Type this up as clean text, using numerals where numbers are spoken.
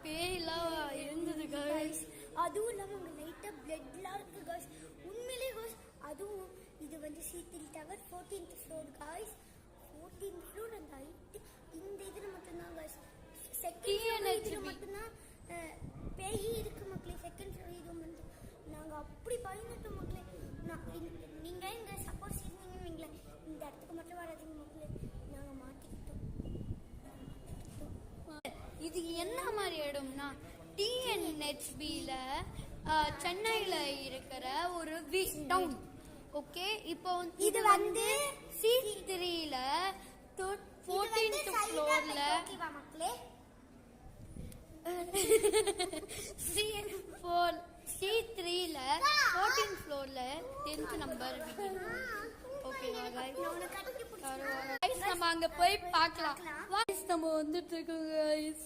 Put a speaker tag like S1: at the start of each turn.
S1: பேயெல்லாம் இருந்தது गाइस. அதுவும் இல்லாம அங்க லைட்டா பிளட்லாம் இருக்கு गाइस. உண்மையிலேயே गाइस அதுவும் இது வந்து C3 tower 14th floor guys. 14th floor அந்த ஹைட் இந்த இதுல மட்டும் தான் गाइस. செகண்ட் இதுல மட்டும் தான் பேய் இருக்கு மக்களே. செகண்ட் ஃப்ளோர் இது வந்து நாங்க அப்படி பயந்துட்டோம் மக்களே. நீங்க எங்க சப்போஸ் இருந்தீங்கன்னு இந்த இடத்துக்கு மட்டும் வராதீங்க மக்களே. நாங்க மாட்டிக்கிட்டோம். இது என்ன மாதிரி இடம்னா TNHB-ல சென்னையில இருக்கிற ஒரு டவுன். ஓகே, இப்போ இது வந்து C3ல 14th ஃப்ளோர்ல மக்களே. C3ல 14th ஃப்ளோர்ல 10th நம்பர். ஓகேவா गाइस? நம்ம அங்க போய் பார்க்கலாம். गाइस நம்ம வந்துட்டு இருக்கோம் गाइस.